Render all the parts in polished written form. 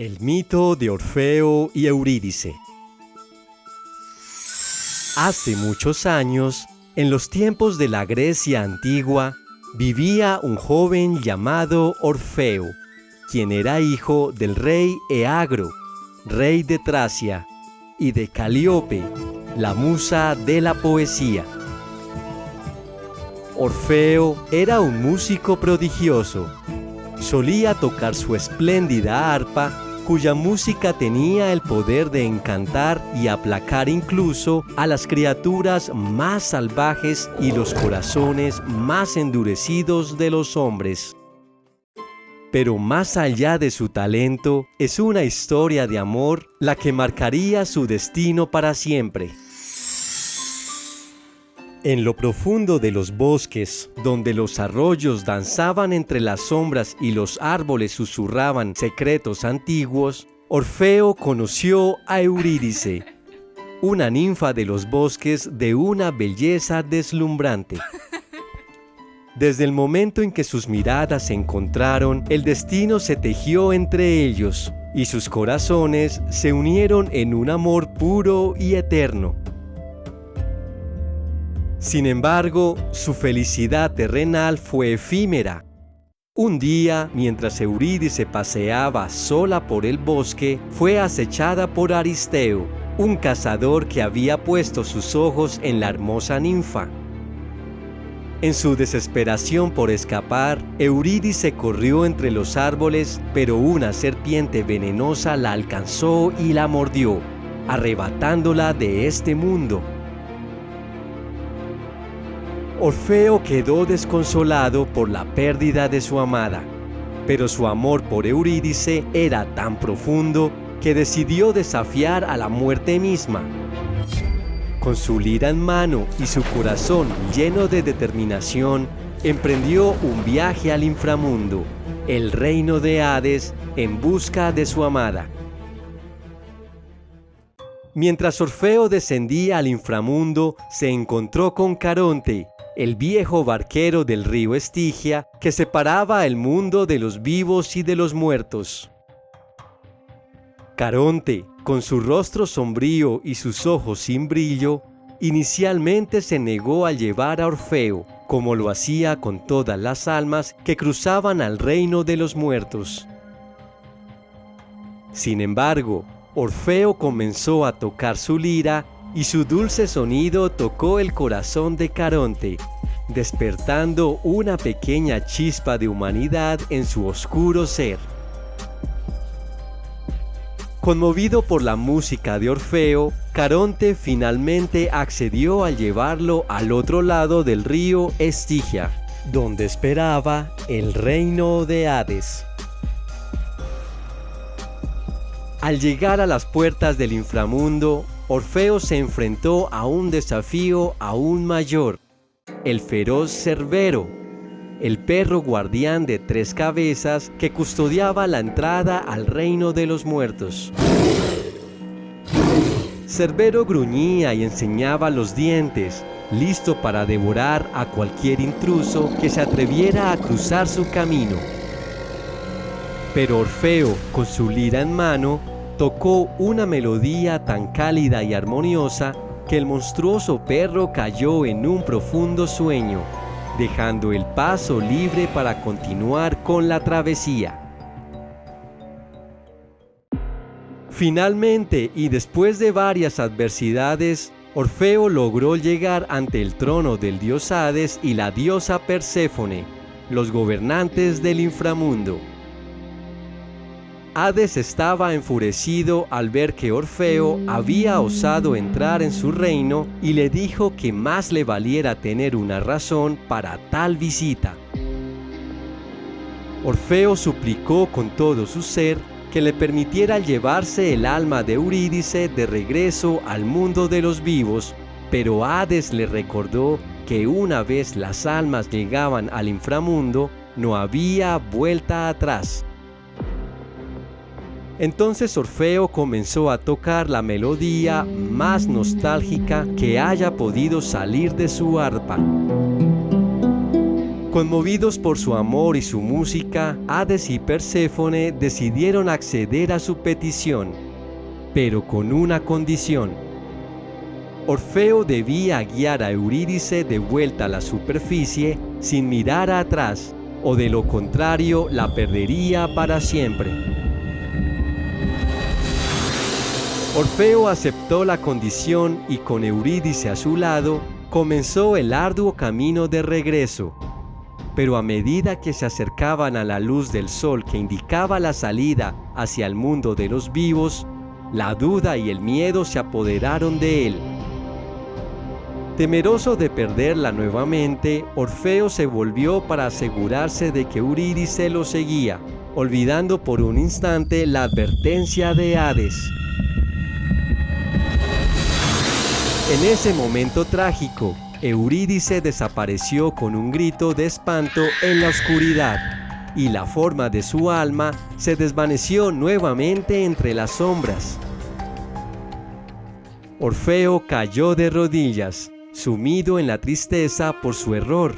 El mito de Orfeo y Eurídice. Hace muchos años, en los tiempos de la Grecia antigua, vivía un joven llamado Orfeo, quien era hijo del rey Eagro, rey de Tracia, y de Calíope, la musa de la poesía. Orfeo era un músico prodigioso. Solía tocar su espléndida arpa, cuya música tenía el poder de encantar y aplacar incluso a las criaturas más salvajes y los corazones más endurecidos de los hombres. Pero más allá de su talento, es una historia de amor la que marcaría su destino para siempre. En lo profundo de los bosques, donde los arroyos danzaban entre las sombras y los árboles susurraban secretos antiguos, Orfeo conoció a Eurídice, una ninfa de los bosques de una belleza deslumbrante. Desde el momento en que sus miradas se encontraron, el destino se tejió entre ellos, y sus corazones se unieron en un amor puro y eterno. Sin embargo, su felicidad terrenal fue efímera. Un día, mientras Eurídice paseaba sola por el bosque, fue acechada por Aristeo, un cazador que había puesto sus ojos en la hermosa ninfa. En su desesperación por escapar, Eurídice corrió entre los árboles, pero una serpiente venenosa la alcanzó y la mordió, arrebatándola de este mundo. Orfeo quedó desconsolado por la pérdida de su amada, pero su amor por Eurídice era tan profundo que decidió desafiar a la muerte misma. Con su lira en mano y su corazón lleno de determinación, emprendió un viaje al inframundo, el reino de Hades, en busca de su amada. Mientras Orfeo descendía al inframundo, se encontró con Caronte, el viejo barquero del río Estigia que separaba el mundo de los vivos y de los muertos. Caronte, con su rostro sombrío y sus ojos sin brillo, inicialmente se negó a llevar a Orfeo, como lo hacía con todas las almas que cruzaban al reino de los muertos. Sin embargo, Orfeo comenzó a tocar su lira y su dulce sonido tocó el corazón de Caronte, despertando una pequeña chispa de humanidad en su oscuro ser. Conmovido por la música de Orfeo, Caronte finalmente accedió a llevarlo al otro lado del río Estigia, donde esperaba el reino de Hades. Al llegar a las puertas del inframundo, Orfeo se enfrentó a un desafío aún mayor: el feroz Cerbero, el perro guardián de 3 cabezas que custodiaba la entrada al reino de los muertos. Cerbero gruñía y enseñaba los dientes, listo para devorar a cualquier intruso que se atreviera a cruzar su camino. Pero Orfeo, con su lira en mano, tocó una melodía tan cálida y armoniosa que el monstruoso perro cayó en un profundo sueño, dejando el paso libre para continuar con la travesía. Finalmente, y después de varias adversidades, Orfeo logró llegar ante el trono del dios Hades y la diosa Perséfone, los gobernantes del inframundo. Hades estaba enfurecido al ver que Orfeo había osado entrar en su reino y le dijo que más le valiera tener una razón para tal visita. Orfeo suplicó con todo su ser que le permitiera llevarse el alma de Eurídice de regreso al mundo de los vivos, pero Hades le recordó que una vez las almas llegaban al inframundo, no había vuelta atrás. Entonces Orfeo comenzó a tocar la melodía más nostálgica que haya podido salir de su arpa. Conmovidos por su amor y su música, Hades y Perséfone decidieron acceder a su petición, pero con una condición. Orfeo debía guiar a Eurídice de vuelta a la superficie sin mirar atrás, o de lo contrario la perdería para siempre. Orfeo aceptó la condición y con Eurídice a su lado, comenzó el arduo camino de regreso. Pero a medida que se acercaban a la luz del sol que indicaba la salida hacia el mundo de los vivos, la duda y el miedo se apoderaron de él. Temeroso de perderla nuevamente, Orfeo se volvió para asegurarse de que Eurídice lo seguía, olvidando por un instante la advertencia de Hades. En ese momento trágico, Eurídice desapareció con un grito de espanto en la oscuridad, y la forma de su alma se desvaneció nuevamente entre las sombras. Orfeo cayó de rodillas, sumido en la tristeza por su error.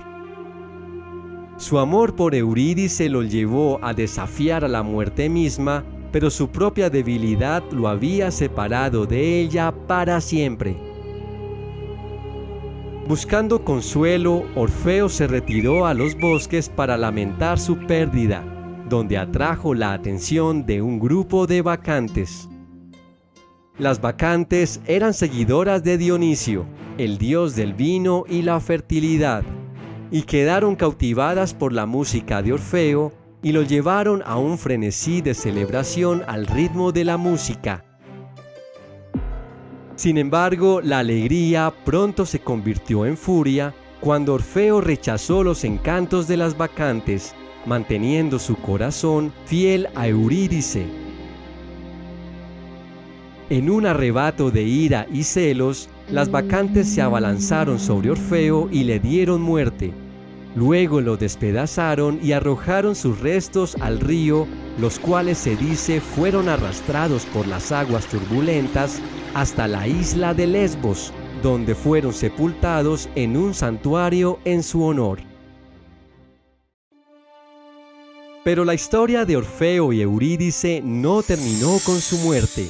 Su amor por Eurídice lo llevó a desafiar a la muerte misma, pero su propia debilidad lo había separado de ella para siempre. Buscando consuelo, Orfeo se retiró a los bosques para lamentar su pérdida, donde atrajo la atención de un grupo de bacantes. Las bacantes eran seguidoras de Dionisio, el dios del vino y la fertilidad, y quedaron cautivadas por la música de Orfeo y lo llevaron a un frenesí de celebración al ritmo de la música. Sin embargo, la alegría pronto se convirtió en furia cuando Orfeo rechazó los encantos de las bacantes, manteniendo su corazón fiel a Eurídice. En un arrebato de ira y celos, las bacantes se abalanzaron sobre Orfeo y le dieron muerte. Luego lo despedazaron y arrojaron sus restos al río, los cuales se dice fueron arrastrados por las aguas turbulentas hasta la isla de Lesbos, donde fueron sepultados en un santuario en su honor. Pero la historia de Orfeo y Eurídice no terminó con su muerte.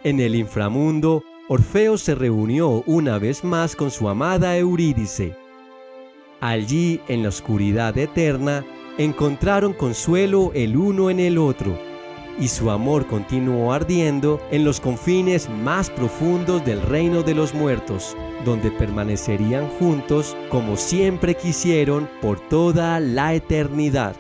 En el inframundo, Orfeo se reunió una vez más con su amada Eurídice. Allí, en la oscuridad eterna, encontraron consuelo el uno en el otro, y su amor continuó ardiendo en los confines más profundos del reino de los muertos, donde permanecerían juntos como siempre quisieron por toda la eternidad.